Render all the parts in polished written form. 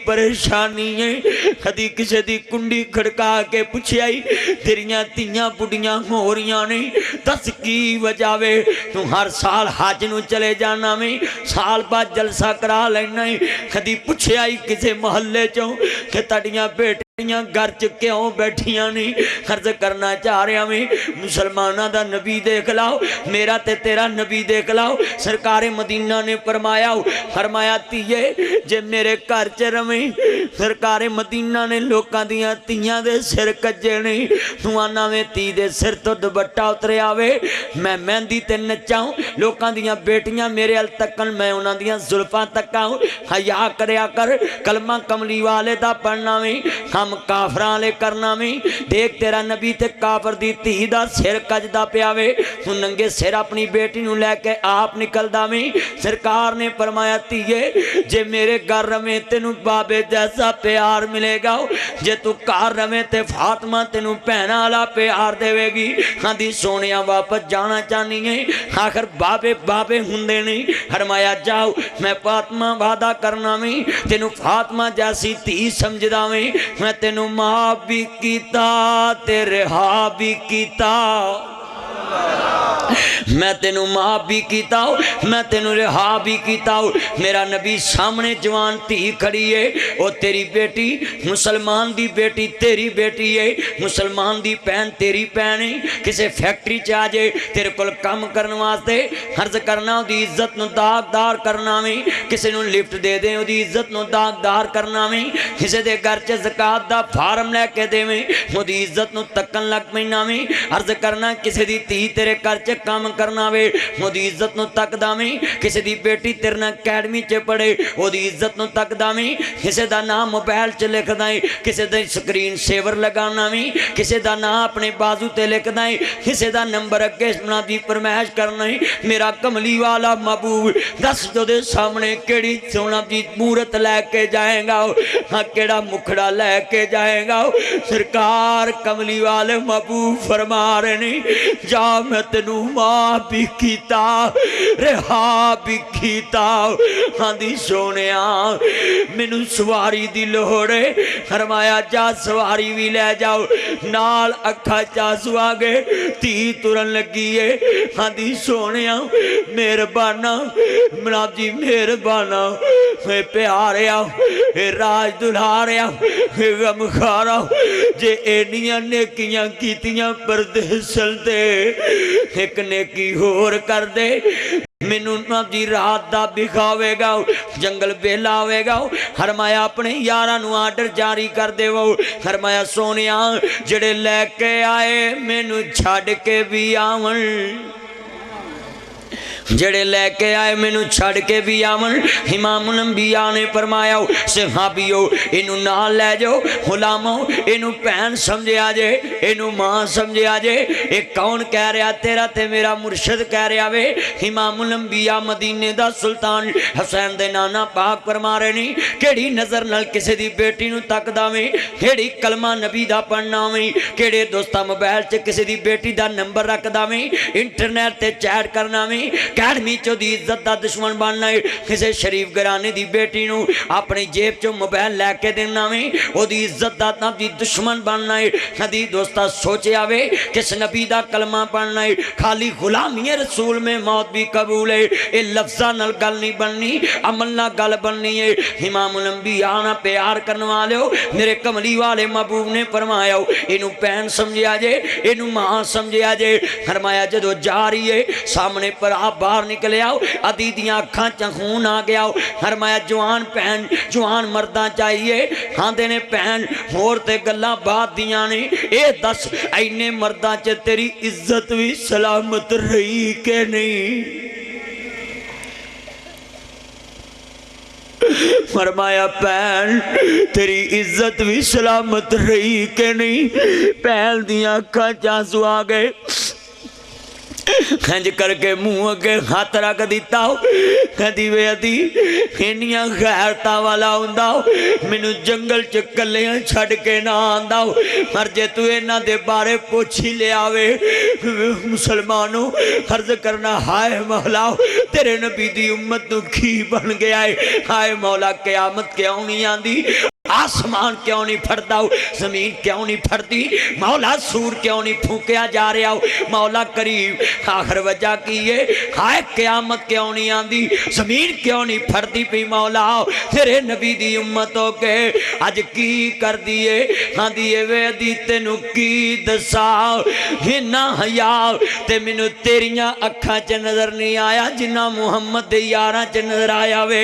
परेशानी है। कदी किसी दी कुंडी खड़का के पूछे आई तेरिया तियां बुढ़ियां हो रही ने, दस की वजह वे तू हर साल हज नूं चले जाना वे, साल बाद जलसा करा लेना है। कदी पूछे आई किसी मोहल्ले चों कि तड़ियां बेटियां घर च क्यों बैठिया नहीं। खर्च करना चाह रहा मैं मुसलमाना दा नबी देख लाओ, मेरा ते तेरा नबी देख लाओ। सरकारे मदीना ने फरमाया धीए जे मेरे घर च रवें, सरकारे मदीना ने लोगों दियां धीयां दे सिर कज्जे नहीं, तू आना वे धी दे सिर तो दुपट्टा उतरे आवे, मैं मेहंदी ते नचां, लोगों दियां बेटियां मेरे अल तकन, मैं उन्हां दियां जुल्फां तकां। हया करया कर, कलमा कमली वाले दा पढ़ना वे, हम काफरां ले करना वे। देख तेरा नबी ते काफर दी धी दा सिर कजदा पिया वे, तू नंगे सिर अपनी बेटी नूं लैके आप निकलदा वे। सरकार ने फरमाया धीए जे मेरे घर रवें तेनू बाबे जैसा प्यार मिलेगा, जे तू घर रवें ते फातिमा तेनू भैणां वाला प्यार देवेगी। आंदी सोनिया वापस जाना चाहनी है, आखिर बाबे बाबे हुंदे नहीं। फरमाया जाओ मैं फातिमा वादा करना वे तेनू फातिमा जैसी धी समझदा वे, मैं तेनू माफ भी कीता ते रिहा भी कीता, मैं तेनू माफ भी कीता, मैं तेनू रिहा भी कीता। मेरा नबी सामने जवान धी खड़ी है, वो तेरी बेटी मुसलमान दी बेटी तेरी बेटी है, मुसलमान दी भैन तेरी भैन है। किसी फैक्ट्री च आ जाए तेरे कोल काम करने वास्ते, हर्ज करना उसकी इज्जत नूं दागदार करना वे, किसी नूं लिफ्ट दे दे उसकी इज्जत नूं दागदार करना वे, किसी दे घर च ज़कात दा फार्म लैके देवें उसकी इज्जत नूं तकन लग पैना वे। अर्ज करना किसी दी धी तेरे घर च काम करना वे ओदी इज्जत नूं तकदा वे, किसी दी बेटी तेरे नाल अकैडमी च पढ़े ओदी इज्जत नूं तकदा वे, किसी दा नाम मोबाइल च लिखदा है, किसी दा स्क्रीन सेवर लगाना वे, किसी दा नाम अपने बाजू ते लिखदा है, किसी दा नंबर अगे सुना दी फरमाइश करना है। मेरा कमली वाला महबूब दस जोदे सामने केड़ी सोना दी मूरत लैके जाएगा, हाँ केड़ा मुखड़ा लैके जाएगा। सरकार कमली वाले महबूब फरमा रहे नहीं जा मैं तेनू माफ भी कीता रिहा भी कीता। आंदी सोनिया मैनू सवारी दी लोड़ है, फरमाया जा सवारी भी ले जाओ नाल, अखा चासू आ गए, धी तुरन लगी है। आंदी सोनिया मेहरबाना मनाब जी मेहरबाना, मैं प्यारिया राज दुलारिया गमखारा, जे एनियां नेकियां कीतियां परदेसन दे एक नेकी होर कर दे, मैनू जी रात दा बिखावेगा, जंगल बेला होवेगा। फरमाया अपने यारां नूं आर्डर जारी कर देवो, फरमाया सोनिया जेड़े लैके आए मैनू छड्ड के भी आवन, जेड़े लैके आए मैनू छड़ के भी आवन। इमामुल अंबिया ने फरमाया सहाबियो इनू नाल लै जाओ, गुलामो इनू भैन समझिया जे, इनू मां समझिया जे, एक कौन कह रहा तेरा ते मेरा मुर्शद कह रहा वे। इमामुल अंबिया मदीने दा सुल्तान हुसैन दे नाना पाक फरमा रहे नी केड़ी नज़र नाल किसी दी बेटी नू तकदा वे, केड़ी कलमा नबी दा पढ़ना वे, केड़े दोस्ता मोबाइल च किसी दी बेटी दा नंबर रखदा वे, इंटरनेट ते चैट करना वे, अकैडमी चो दी इज्जत का दुश्मन बनना है, किसी शरीफ घराने की बेटी नूं अपनी जेब चो मोबाइल लैके देना वे ओदी इज्जत का दी दुश्मन बनना है। कदी दोस्ता सोचिया वे किस नबी का कलमा पढ़ना है, खाली गुलामी रसूल में मौत भी कबूल है, ये लफ्जा नाल गल नहीं बननी अमल नाल गल बननी है। इमामुल अंबिया नाल प्यार करने वाले हो, मेरे कमली वाले महबूब ने फरमाया इनू भैन समझिया जे, इनू मां समझिया जे। फरमाया जदों जा रही है सामने पर आप बाहर निकले आओ, अदी दियां अखां च खून आ गया। फरमाया जवान भैन जवान मर्दा चाहिए, आंदे ने भैन होर ते गल्लां बात दियां ने, ए दस इन्ने मर्दा च तेरी इज्जत भी सलामत रही के नहीं। फरमाया भैन तेरी इज्जत भी सलामत रही के नहीं। भैन दियां अखां च आंसू आ गए, खंज करके मुंह अगे हाथ रख दिता कहती वे अदी इन्नियां गैरतां वाला हुंदा मैनू जंगल च कल्लियां छड़ के ना आंदा पर जे तू इन्हां दे बारे पुछ ही लिया वे मुसलमानों अर्ज करना हाय मौला तेरे नबी दी उम्मत नू की बन गया है हाय मौला क़यामत क्यों नहीं आंदी आसमान क्यों नहीं फटता जमीन क्यों नहीं फटती मौला सूर क्यों नहीं फूकिया जा रहा मौला करीब आखिर वजह की है हाय क़यामत क्यों नहीं आती जमीन क्यों नहीं फटती पी मौला तेरे नबी दी उम्मत हो के अज की कर दिए आंदी वे दी तेनू की दसा इन्ना हया ते मैनू तेरियां अखां च नजर नहीं आया जिन्ना मुहम्मद दे यारां च नजर आया वे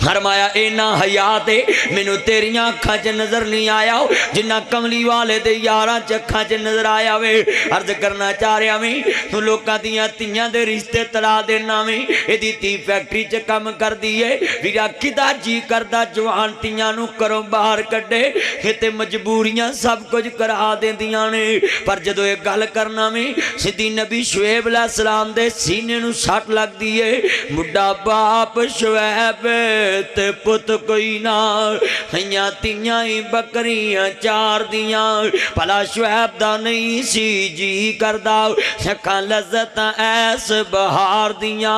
फरमाया इन्ना हयात मैनू तेरियां अखां च नजर नहीं आया जिन्ना कमली वाले दे यारां च अखां च नजर आया वे अर्ज करना चाह रहा मैं तू लोकां दियां धीआं दे रिश्ते तड़ा देना मैं इहदी धी फैक्ट्री च काम करदी है वीरा किदा जी करदा जवान धीआं नू घरों बाहर कड्डे इत्ते मजबूरियां सब कुछ करा देंदियां ने पर जदों इह गल करना मैं सिद्धी नबी शुएब अलैहिस्सलाम दे सीने नू सट लगदी है बुढ़ा बाप शुएब ते पुत कोई ना हइयां तियां ही बकरियां चार दियां भला शुएब दा नहीं सी जी करदा सखां लज़्ज़त ऐस बहार दियां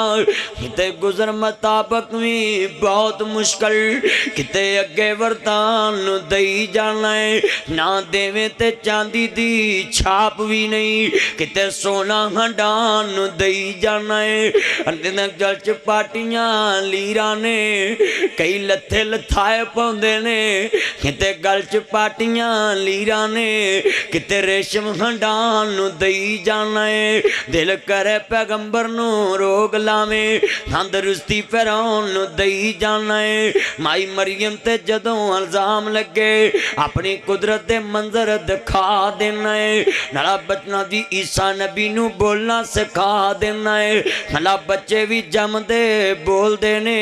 किते गुजर मुताबक भी बहुत मुश्किल किते अगे वरतान दई जाना है ना देवे ते चांदी दी छाप भी नहीं किते सोना हंडान दई जाना है जल च पाटियां लीरा ने कई लथे लथाए पाउंदे ने किते गल च पाटियां लीरा ने किते रेशम हंडान नू दई जाना है दिल करे पैगंबर नू रोग लावे तंदरुस्ती फिरौन नू दई जाना है माई मरियम ते जदों इल्जाम लगे अपनी कुदरत दे मंजर दिखा देना है नाला बचना दी ईसा नबी नू बोलना सिखा देना है नाला बच्चे भी जमदे बोलदे ने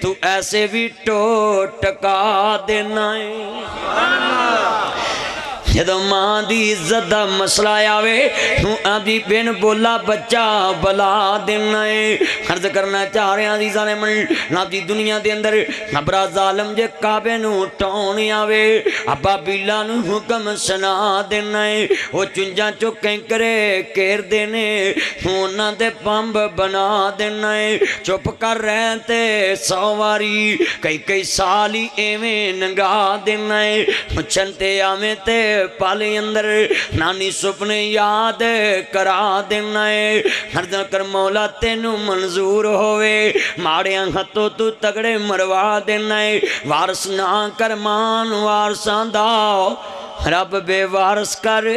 तू ऐसे भी टोटका देना है जदों मां दी इज्जत दा मसला आवे तू आदि बिन बोला बच्चा बला देना है अर्ज करना चाह रहा दी जाने मन ना दी दुनिया दे अंदर खबरा जालम जे काबे नू टौण आवे अब्बा बिल्ला नू हुक्म सुना देना है वो चुंजा चो कैंकरे घेर देने उन्हां दे पंब बना देना है चुप कर रह ते 100 वारी कई कई साल ही एवें नंगा देना है पुछन ते आवे ते पल अंदर नानी सुपने याद करा देना है हर कर मौला तेनू मंजूर होवे माड़ियां हथों तू तगड़े मरवा देना है वारस ना कर मान वारसां दा रब बेवारस कर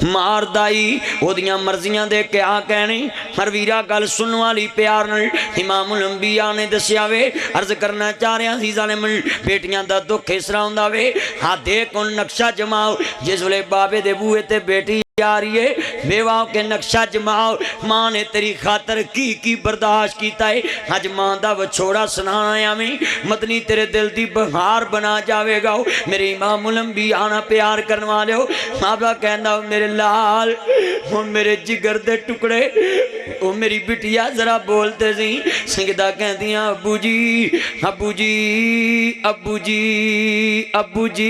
मारदाई ओदियां मर्जियां दे क्या कहने हर वीरा गल सुन वाली प्यार नाल इमामुल अंबिया ने दस्या वे अर्ज करना चाह रहा सीजा ने मन बेटियां दा दुख इस तरह हुंदा वे हां देख हुण नक्शा जमाओ जिस वेले बाबे दे बूहे ते बेटी आ रही है बेवाओं के नक्शा जमाओ मां ने तेरी खातर की बर्दाश्त किया है अज मां दा विछोड़ा सुनाना में मदनी तेरे दिल दी बहार बना जाएगा मेरे इमामुल अंबिया आना प्यार करने वाले हो बाबा कहना मेरे लाल वो मेरे जिगर दे टुकड़े वो मेरी बिटिया जरा बोलते सी सिंगदा कहदियां अबू जी अबू जी अबू जी अबू जी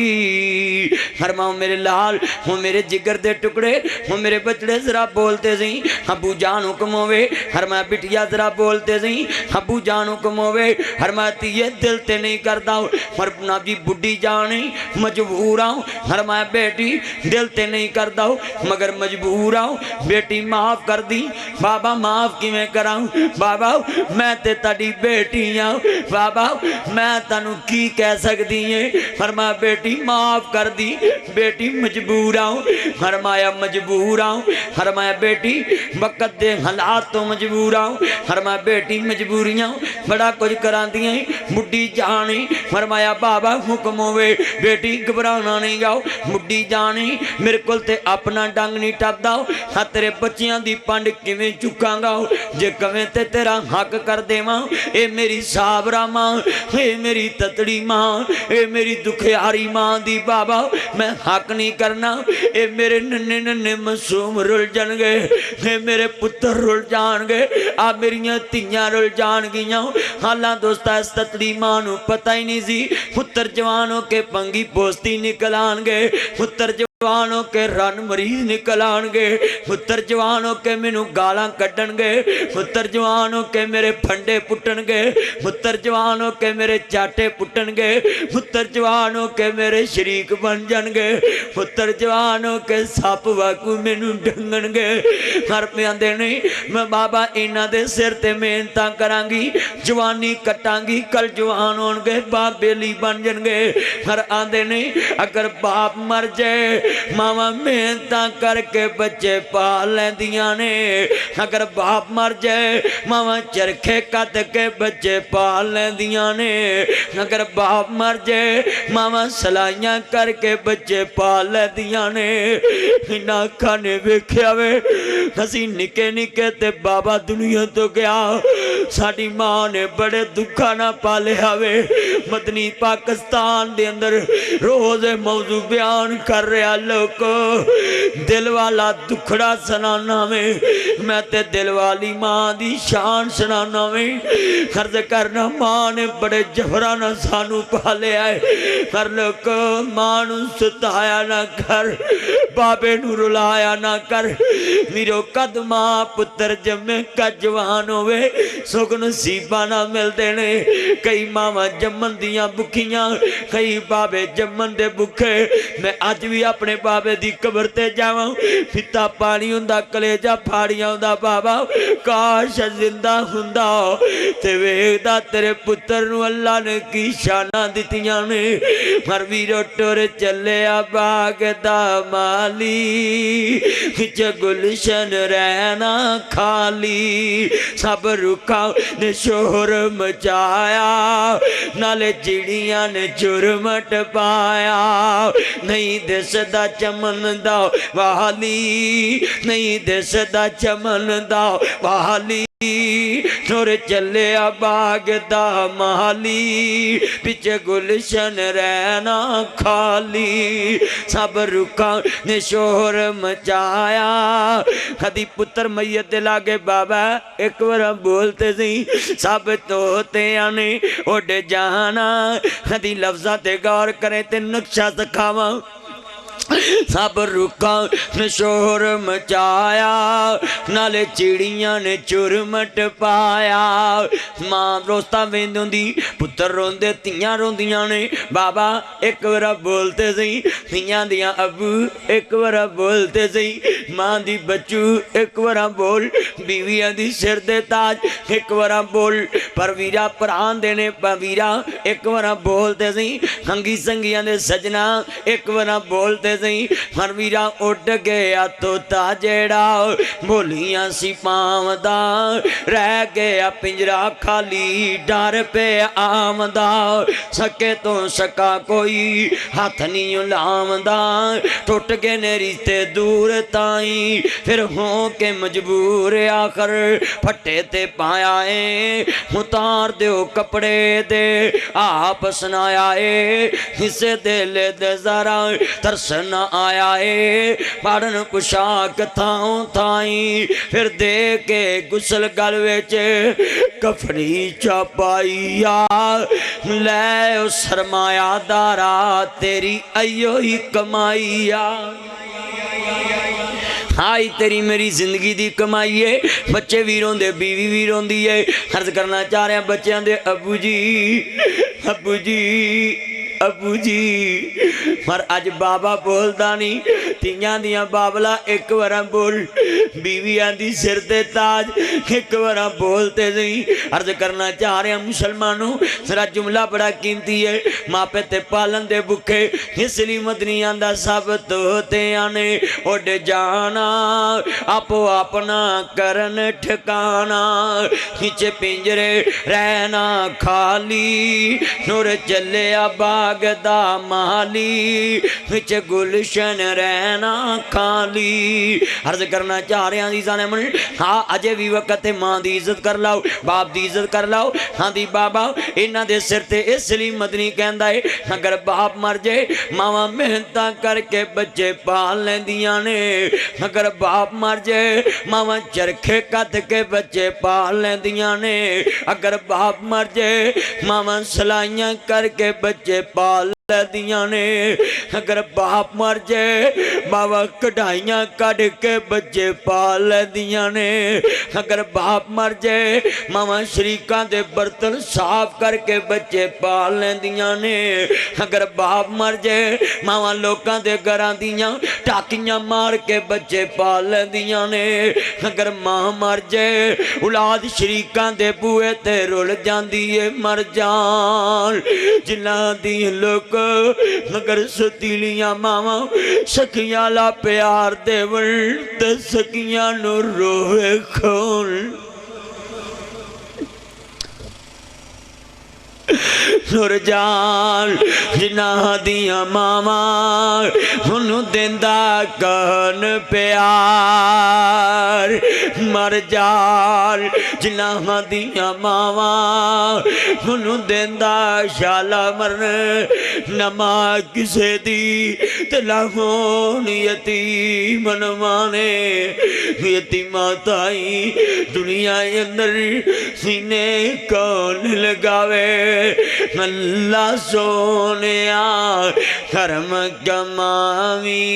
फरमाओ मेरे लाल वो मेरे जिगर दे टुकड़े वो मेरे बचड़े जरा बोलते सी अबू जान हुक्म होवे फरमाया बिटिया जरा बोलते सी अबू जान हुक्म होवे फरमाया तीये दिल ते नहीं करदा फरमाया जी बुढ़ी जानी मजबूर आऊं फरमाया बेटी दिल ते नहीं करदा मगर मजबूर आऊं बेटी माफ कर दी बाबा माफ किवें करां बाबा मैं ते ताडी बेटी हां बाबा मैं तैनूं की कह सकदी है फरमाया बेटी माफ कर दी बेटी मजबूर आऊं फरमाया मजबूर आऊं फरमाया बेटी वक्त दे हालात तो मजबूर आऊं फरमाया बेटी मजबूरियां बड़ा कुछ करांदियां बुढ़ी जानी फरमाया बाबा हुक्म होवे बेटी घबराना नहीं गाओ बुढ़ी जानी मेरे कोल ते अपना डंग नहीं टपदा हां तेरे बच्चियां दी पंड किवें चुकांगा जे कवें ते तेरा हक कर देवां ए मेरी साबरा मां ए मेरी ततड़ी मां ए मेरी दुखियारी मां दी बाबा मैं हक नहीं करना ए मेरे मेरे नन्हे नन्हे मासूम रुल जाणगे, मेरे पुत्र रुल जाणगे, आ मेरियां धीआं रुल जाणगियां। हालां दोस्ता इस ततड़ी मां नूं पता ही नहीं सी पुत्र जवान हो के पंगी पोस्ती निकल आणगे, पुत्र जवान हो के रन मरीज निकल आणगे, पुत्र जवान हो के मैनू गालां कड्डणगे, पुत्र जवान हो के मेरे फंडे पुट्टणगे, पुत्र जवान हो के मेरे चाटे पुट्टणगे, पुत्र जवान हो के मेरे शरीक बन जाणगे, पुत्र जवान हो के सप वाकू मैनू डंगणगे। हर पे आंदे नहीं मैं बाबा इन्हां दे सिर ते मेहनतां करांगी, जवानी कटांगी, कल जवान होणगे बाप बेली बन जाणगे। हर आंदे नहीं अगर बाप मर जाए मावा मेहनतां करके बच्चे पाल लैंदियां ने, अगर बाप मर जाए मावा चरखे कत के बच्चे पाल लैंदियां ने, अगर बाप मर जाए मावा सलाइयां करके बच्चे पाल लैंदियां ने। इन्हां अखां ने वेख्या वे असीं निके निके ते बाबा दुनिया तो गया, साडी मां ने बड़े दुखा ना पालिया वे। मदनी पाकिस्तान दे अंदर रोज मौजू बयान कर रहा लोग, दिल वाला दुखड़ा सुनाना में मैं ते दिल वाली मां दी शान सुनाना में। खर्च करना मां ने बड़े जफरा ना सानू पालिया है। हर लोग मां नू सताया ना कर, बाबे नू रुलाया ना कर। मेरो कद मां पुत्र जमे कद जवान होवे सुख नसीबा ना मिलते ने। कई मावां जम्मन दियां भुखियां, कई बाबे जम्मन दे भुखे। मैं अज भी अपने बाबे दी कबर ते जावां, पिता पानी हुंदा कलेजा फाड़िया हुंदा बाबा काश जिंदा हुंदा ते वेखदा तेरे पुत्र नू अल्लाह ने की शाना दित्तियां ने। हर वीरो टुर चले बाग दा माली, खिच गुलशन रहना खाली। सब रुखा ने शोर मचाया, नाले चिड़ियां ने चुरमट पाया। नहीं दिसदा चमन दा वाली, नहीं दिसदा चमन दा वाली। टुर चले बाग दा माली, पिछे गुलशन रहना खाली। सब रुखा ने शोर मचाया। कदी पुत्र मैयत दे लागे बाबा एक बार बोलते सी सब तोते आने उड़ जाना। कदी लफ्ज़ां ते गौर करें ते नक्शा सिखावा। सब रुखा ने शोर मचाया, नाले चिड़ियां ने चुरमट पाया। मां रोस्ता वेंदी हुंदी, पुत्र रोंदे, धीआं रोंदियां ने। बाबा एक बार बोलते सी धीआं दियां अबू, एक बार बोलते सी मां दी बच्चू, एक बार बोल बीवियां दी सिर दे ताज, एक बार बोल पर वीरा भरा दे ने वीरा, एक बार बोलते सी हंगी संगियां दे सजना, एक बार बोलते हर वीरा उड़ गया तोता जेड़ा बोलियां सी पावदा, रह गया पिंजरा खाली डर पे आमदा। सके तो सका कोई हाथ नहीं लामदा, टुट गए ने रिश्ते दूर ताई फिर हो के मजबूर आखर फट्टे ते पाया है। उतार दो कपड़े दे आप सुनाया है, हिस्से दिल दे जरा तरसन आया है। पढ़न पुशाक थाओ थाई फिर दे के गुसल गल विच कफनी चपाइया। लै सरमाया दारा तेरी अयो ही कमाइया। हाई तेरी मेरी जिंदगी दी कमाई है। बच्चे भी रोंदे, बीवी भी रोंदी है। अर्ज करना चाह रहा बच्चों दे अबू जी, अबू जी, अबू जी। पर अज बाबा बोलता नहीं। धीआं दियां बाबला एक बार बोल, बीवियां दी सिर ते ताज एक बार बोलते नहीं। अर्ज करना चाह रहे मुसलमानों तेरा जुमला बड़ा कीमती है। मापे ते पालन दे भुखे इसलिए मदनियां दा सब तोते आने उड़ जाना। आपो अपना करन ठिकाना, खिंचे पिंजरे रहना खाली। नूर चले बाग दा माली, विच गुलशन रहना ना खाली। अर्ज करना चाह रहा जी जाने मन हाँ अजे भी वक्त मां की इज्जत कर लाओ, बाप की इज्जत कर लाओ। हाँ दी बाबा इन्हां दे सिर ते इसलिए मदनी कहंदा है अगर बाप मर जाए मावां मेहनत करके बच्चे पाल लैंदियां ने, अगर बाप मर जाए मावां चरखे कत के बच्चे पाल लैंदियां ने, अगर बाप मर जाए मावां सलाइयां करके बच्चे पाल दियां ने, अगर बाप मर जाए मावा कढ़ाइयां कढ़ के बच्चे पाल दियां ने, अगर बाप मर जाए मावा शरीकां दे बर्तन साफ करके बच्चे पाल दियां ने, अगर बाप मर जाए मावा लोकां दे घरां दियां टाकियां मार के बच्चे पाल दियां ने, अगर मां मर जाए औलाद शरीकां दे बूहे ते रुल जांदी है मर जान। जिन्हां दी लोक मगर सतीलियां मावां सखियां ला प्यार देवन ते सखियां नू रोवे कौन। सुरजान जिन्हां दियां मावां उन्नू देंदा कहन प्यार मर जान, जिन्हां दियां मावां उन्नू देंदा शाला मरन नमा किसे दी ते लाहोन यतीम मनवाने। यतीमा ताई दुनिया अंदर सीने कौन लगावे, अल्लाह सोनिया करम कमावी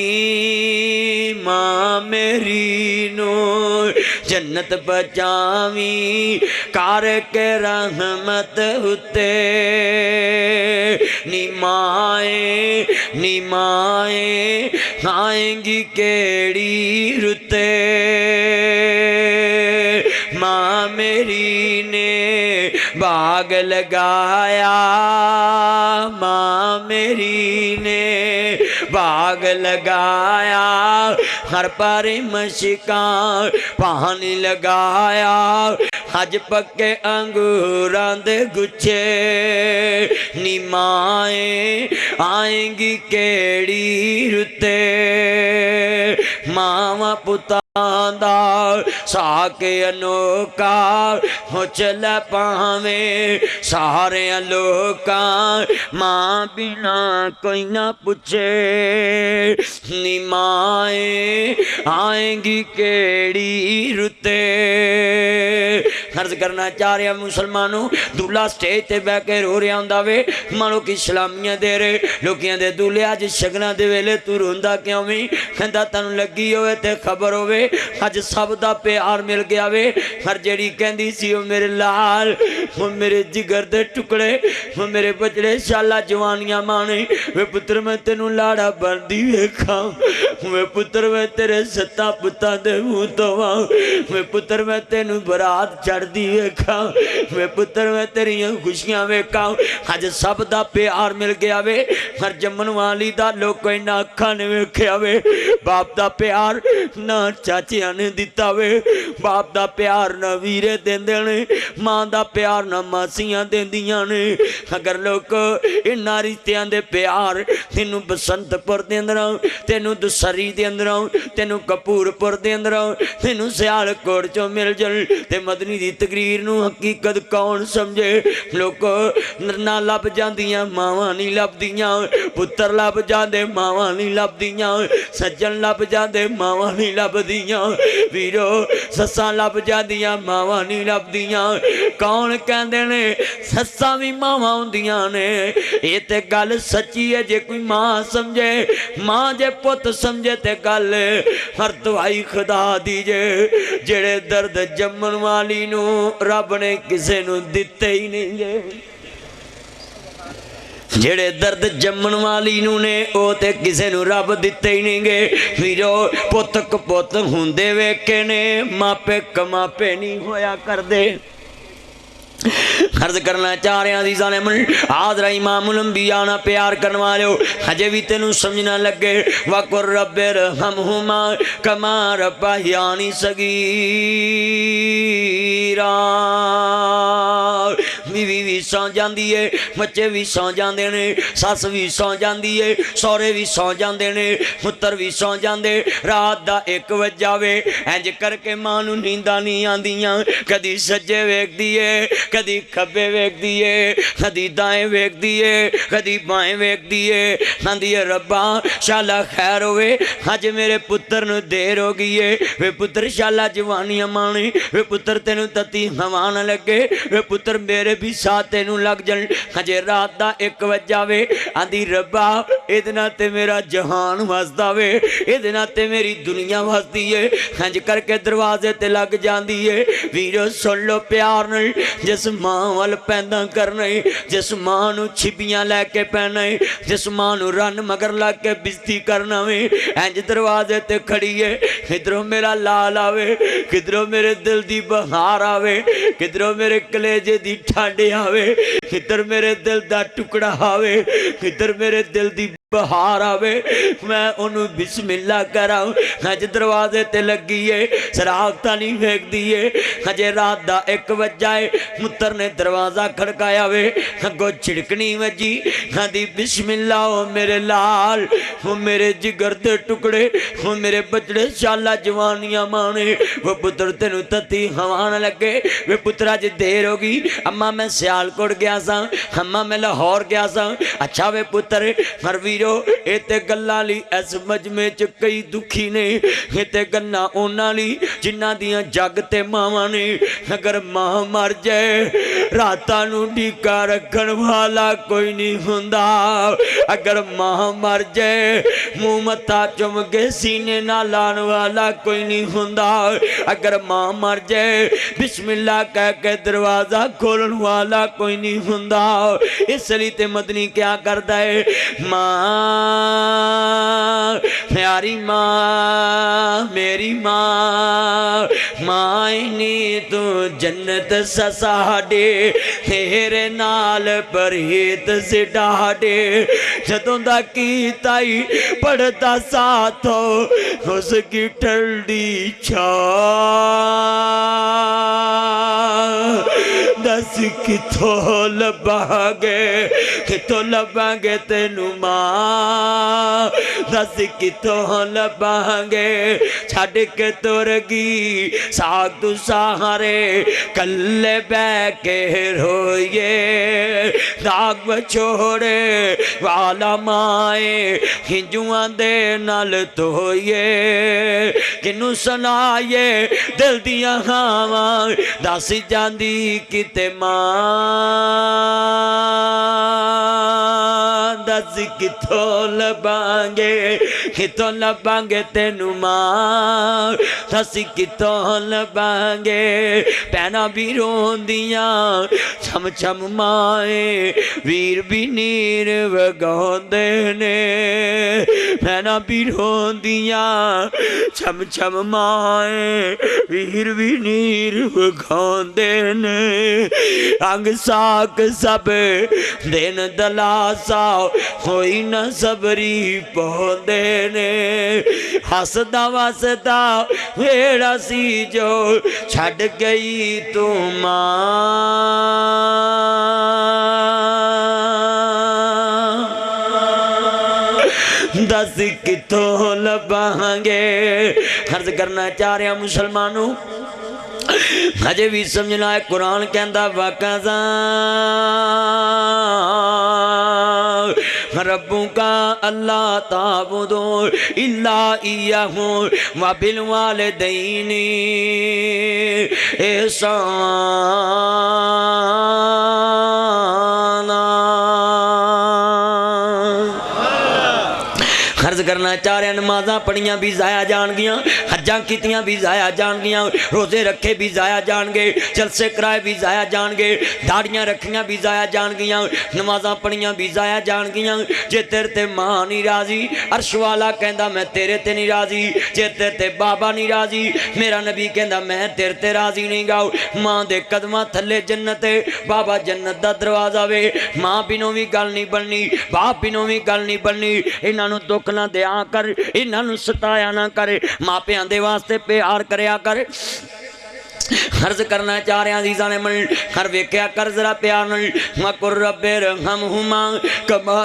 मां मेरी नू जन्नत बचावी कर के रहमत उते। नी माए आएंगी केड़ी रुते, मां मेरी ने बाग लगाया, मां मेरी ने बाग लगाया, हर पारे मशकां पानी लगाया, अज पक्के अंगूरां दे गुच्छे। नी माए आएंगी केड़ी रुते, मावा पुता साके अनोखा हो चल पावे सारे लोका, मां बिना कोई ना पूछे। नी माए आएंगी केड़ी रुते। अर्ज करना चाह रहा मुसलमानों दूल्हा स्टेज ते बह के रो रहा होंदा वे, मानो कि सलामियां दे रहे लोकियां दे दूल्हे अज शगना दे वेले तू रोंदा क्यों वी, कहंदा तैनूं लगी होवे ते खबर होवे अज सब दा प्यार मिल गया वे। हर जेड़ी कहंदी सी ओ मेरे लाल ओ मेरे जिगर दे टुकड़े ओ मेरे बचड़े शाला जवानियां माने वे पुत्र मैं तेनूं लाड़ा बनदी वेखां, वे पुत्र मैं तेरे सत्ता पुत्तां दे मूंह तोवां, वे पुत्र मैं तेनूं बरात चढ़दी वेखां, वे पुत्र मैं तेरियां खुशियां वेखां। अज सब दा प्यार मिल गया वे, हर जम्मन वाली दा लोग इन्हां अखां ने वेखिया वे। बाप दा प्यार ना चाचियां ने दिता वे, बाप दा प्यार ना वीरे देंदे ने, मां दा प्यार ना मासियां देंदियां ने। अगर लोग इन्हां रिश्तियां दे प्यार तेनू बसंतपुर दे अंदरों, तेनू दसरी दे अंदरों, तेनू कपूरपुर दे अंदरों, तेनू सियालकोट चों मिल जल ते मदनी दी तकरीर नू हकीकत कौन समझे। लोग ना लब जांदियां मावां नहीं लभदियां, पुत्र लब जांदे मावां नहीं लभदियां, सज्जन लब जांदे मावां नहीं लभदियां, वीरो सस्सां लब जांदियां मावां नहीं लभदियां। कौन कहंदे ने सस्सां भी मावां हुंदियां ने, ये ते गल सच्ची है जे कोई मां समझे, मां जे पुत समझे ते गल हर दवाई खुदा दी जे। जेड़े दर्द जम्मन वाली नू रब ने किसे नू दिते ही नहीं जे, जेड़े दर्द जम्मन वाली नू ने ओ ते किसे नू रब दिते ही नहीं गे। वीरो पुत कपुत हुंदे वेखे ने, मापे कमापे नहीं होया करदे। अर्ज करना चाह रहे अजीज़ान मन आदरा इमामुल अंबिया ना प्यार करने वाले हजे भी तेनू समझना लगे वकुर रब्बे रहमहुमा कमा रब्बयानी सगीरा बीवी भी सौ जाती है बच्चे भी सौ जाते हैं सस भी सौ जाती है सौरे भी सौ जाते हैं पुत्र भी सौ जाते रात का 1 बज जाए इंज करके मां नूं नींदा नहीं आंदियां कदी सज्जे वेखदी है कदी खब्बे वेखदी है कदी दाएं वेखदी है कदी बाएं वेखदी है आंदी है रब्बा शाला खैर होवे अज मेरे पुत्र नूं देर हो गई है वे पुत्र शाला जवानियां माणे वे पुत्र तेनू तती हवा न लगे वे पुत्र मेरे भी साथ तेनू लग जान हजे रात का 1 बज जावे आंदी रब्बा इहदे नाल ते मेरा जहान वसदा वे इहदे नाल ते मेरी दुनिया वसदी है इंज करके दरवाजे ते लग जांदी है वीरो सुन लो प्यार नाल जिस मां वल पैंदा करना है जिस मां नूं छिबियां लैके पैना है जिस मां नूं रन मगर लग के बिस्ती करना वे इंज दरवाजे ते खड़ी है किधरों मेरा लाल आवे किधरों मेरे दिल दी बहार आवे किधरों मेरे कलेजे दी ठंड आवे किधर मेरे दिल दा टुकड़ा आवे किधर मेरे दिल दी बहार आवे मैं उन्होंने बिस्मिल्ला करा अज दरवाजे ते लगी है सराखता नहीं फेंकती है हजे रात का 1 बज जाए पुत्र ने दरवाजा खड़काया वे अगो छिड़कनी वजी आंदी बिस्मिल्ला ओ मेरे लाल वो मेरे जिगर दे टुकड़े वो मेरे बचड़े शाला जवानियां माने वो पुत्र तेनू तती हवा न लगे वे पुत्र अज देर हो गई अम्मा मैं सियालकोट गया सा अम्मा मैं लाहौर गया सा अच्छा वे पुत्र मर वीरो ये ते गल्लां लई इस मजमे च कई दुखी ने ये ते गल्लां उन्हां लई जिन्हां दियां जग ते मावां ने अगर मां मर जाए रातां नूं ढीका रखण वाला कोई नहीं हुंदा अगर मां मर जाए मुंह मत्था चुम के सीने नाल लाण वाला कोई नहीं हुंदा अगर मां मर जाए बिस्मिल्लाह कह के दरवाजा खोलण वाला कोई नहीं हुंदा इसलिए ते मदनी क्या करदा है मां प्यारी मां मेरी मां मायनी तू जन्नत ससाडे तेरे नाल परहेत से डाडे जदों दा कीता ही पड़ता साथ उसकी ठंडी छा दस किथों लभांगे तेनू मां दस किथों लभांगे छड़ के तुर गई साग तू सहारे कल्ले बह के रोइए दाग बछोड़े वाला माए हिंजुआं दे नाल धोइए किनू सुनाइए दिल दियां हावां दस जांदी किते मां दस किथों लभांगे तेनू मां दस किथों लभांगे भैनां भी रोंदियां छम छम माए वीर भी नीर वगाउंदे ने भैनां भी रोंदियां छम छम माए वीर भी नीर वगाउंदे ने अंग साक सब दिन दलासा होई न सबरी पौंदे ने हसदा वसदा वेड़ा सी जो छड़ गई तू मां दस किथों लभांगे अर्ज करना चाह रहा मुसलमानों हजे भी समझना है कुरान कहता वकज़ा रब्बू का अल्लाह ताबुदो इल्ला इय्याहु व बिल वालिदैनि ihसाना। अर्ज करना चाह रहा नमाज़ां पढ़ियां भी जाया जाणगियां, हज्जां कीतियां भी जाया जाणगियां, रोजे रखे भी जाया जाणगे, जलसे कराए भी जाया जाणगे, दाड़ियां रखियां भी जाया जाणगियां, नमाज़ां पढ़ियां भी जाया जाणगियां। जे तेरे ते मां नहीं राजी, अर्श वाला कहंदा मैं तेरे ते नहीं राजी। जे तेरे ते बाबा नहीं राजी, मेरा नबी कहंदा मैं तेरे ते राजी नहीं गाओ। मां दे कदमां थल्ले जन्नत है, बाबा जन्नत दा दरवाजा वे। मां बिनों भी गल नहीं बननी, बाप बिनों भी गल नहीं बननी। इन्हां नूं दुख ना दिया कर, इन्हां नूं सताया ना कर, मापियां दे वास्ते प्यार करया कर। अर्ज करना चाह रहा अजीज़ां ने मन हर वेख्या कर जरा प्यार नाल वकुर रब्बे रहमहुमा कमा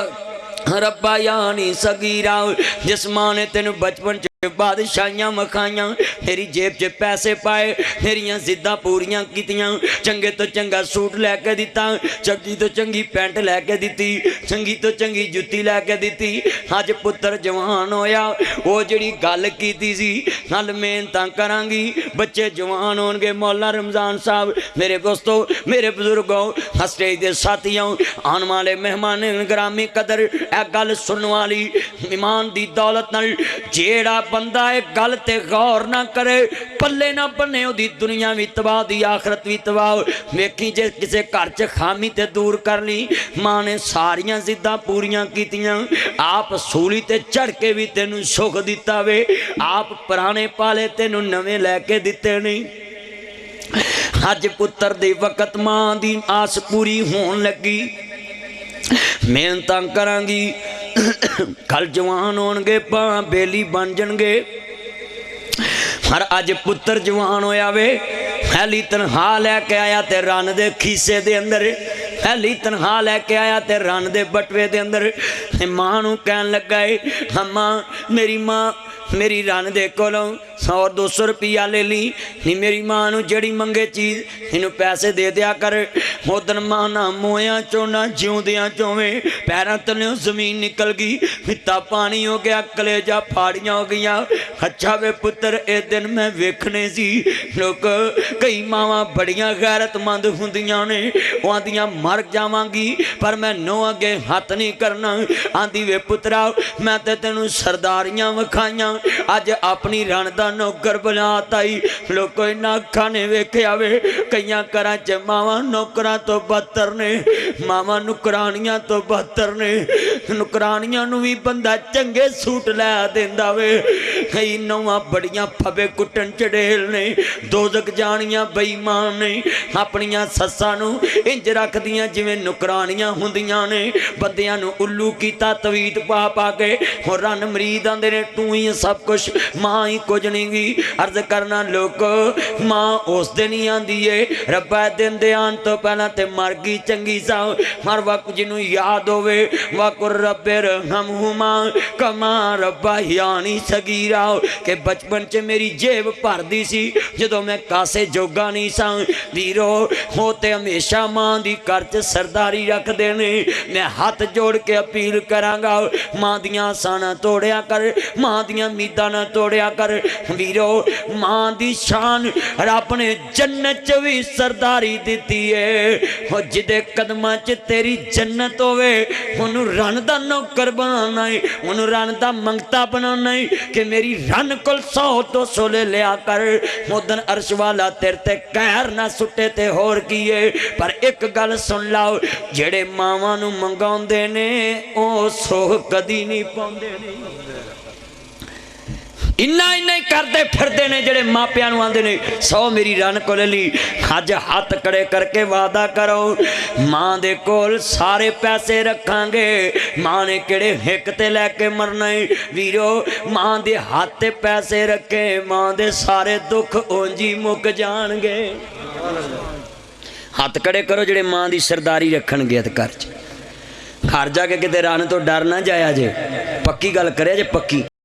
रब्बा यानी सगीरा। जिस मां ने तेन बचपन च बादशाहियां मखाइयां, मेरी जेब च पैसे पाए, मेरिया जिद्दां पूरियां कीतियां, चंगे तो चंगा सूट लैके दिता, चंगी तो चंगी पैंट लैके दी, चंगी तो चंगी जुत्ती लैके दी। अज पुत्र जवान होया, वो जिहड़ी गल कीती सी गल मेहनतां करांगी, बच्चे जवान होणगे। मौला रमज़ान साहब मेरे दोस्तों, मेरे बुजुर्गों, स्टेज दे साथियों, आने वाले मेहमान ग्रामी कदर, ए गल सुनने वाली ईमान दी दौलत नाल जेड़ा बंदा एक गल ते गौर ना करे, पल्ले ना बने, ओदी दुनिया भी तबाह दी आखरत भी तबाह। वेखी जे किसे घर च खामी ते दूर कर ली, मां ने सारियां जिद्दां पूरियां कीतियां, आप सूली ते चढ़ के भी तेनू सुख दिता वे, आप पुराने पाले तेनू नवे लैके दिते नहीं। अज पुत्र दे वक्त मां दी आस पूरी होन लगी, मेहनतां करांगी, कल जवान होणगे, पां बेली बन जाणगे। पर अज पुत्र जवान होया वे, पहली तनख्वाह लैके आया ते रन दे खीसे दे अंदर, पहली तनख्वाह लैके आया ते रन दे बटवे दे अंदर। मां नूं कहन लगा है अम्मा मेरी मां मेरी रन दे कोलों 100-200 रुपया ले ली, नहीं मेरी मां नूं जड़ी मंगे चीज़ इनू पैसे दे दिया कर। उदन मां ना मोया चो ना जिउंदियां चोवें, पैरों तलों जमीन निकल गई, मित्ता पानी हो गया, कलेजा फाड़ियां हो गई। अच्छा वे पुत्र ए दिन मैं वेखने सी, लोग कई मावां बड़ियां गैरतमंद हुंदियां ने, वो आंदियां मर जावांगी पर मैं नो अगे हथ नहीं करना। आंदी वे पुत्रा मैं ते तेनू सरदारियां विखाइयां, अज अपनी रण दा नौकर बनाता ही। लोगों इन्हां अखां ने वेख्या वे, कई घरां च मावां नौकरां तो बदतर ने, मावां नुकरानियां तो बदतर ने। नुकरानियां नूं भी बंदा चंगे सूट लै देंदा वे, कई नौवां बड़ियां फबे कुट्टन चड़ेल ने, दोजक जानियां बेईमान ने, अपनियां सस्सां नूं इंज रखदियां जिवें नुकरानियां हुंदियां ने। बंदियां नूं उल्लू कीता तवीत पा पा के, और रन मरीद आंदे ने तू ही सब कुछ, मां ही कुछ नहीं गी। अर्ज करना लोग मां उस दिन ही आंदी है, रब्बा दिन दे आन तो पहला ते मर गई चंगी सा। हर वक्त जिन्हों याद होवे वकुर रब्बे रहमहुमा कमा रब्बा यानी सगीरा, के बचपन च मेरी जेब भरदी सी जदों मैं कासे जोगा नहीं सा। वीरो हो ते हमेशा मां दी घर च सरदारी रखदे ने। मैं हाथ जोड़ के अपील करांगा, मां दियां आसां ना तोड़िया कर, मां दियां उम्मीदां ना तोड़िया कर। वीरो मां दी शान रब ने जन्नत च भी सरदारी दिती है, और जिदे कदमां च तेरी जन्नत होवे उन्हों रन दा नौकर बनाना है, उन्हों रन दा मंगता बनाना है कि मेरी रन कोल 100-200 ले लिया कर। उदन अर्श वाला तेरे ते कहर ना सुटे ते होर की है। पर एक गल सुन लाओ, जेड़े मावां नूं मंगाउंदे ने ओ सोह कदी नहीं पाउंदे ने। इन्ना इन्ना ही करते फिरते ने जेड़े मापियां नूं आंदे ने 100 मेरी रन को ले ली। अज हाथ कड़े करके वादा करो, मां दे कोल सारे पैसे रखांगे, मां ने किहड़े हिक ते लैके मरना है। वीरो मां दे हाथ ते पैसे रखे, मां दे सारे दुख ओंजी मुक जाणगे। हाथ कड़े करो जेड़े मां दी सरदारी रखणगे घर च। घर जाके किते रन तो डर ना जाया जे, पक्की गल करे जे पक्की।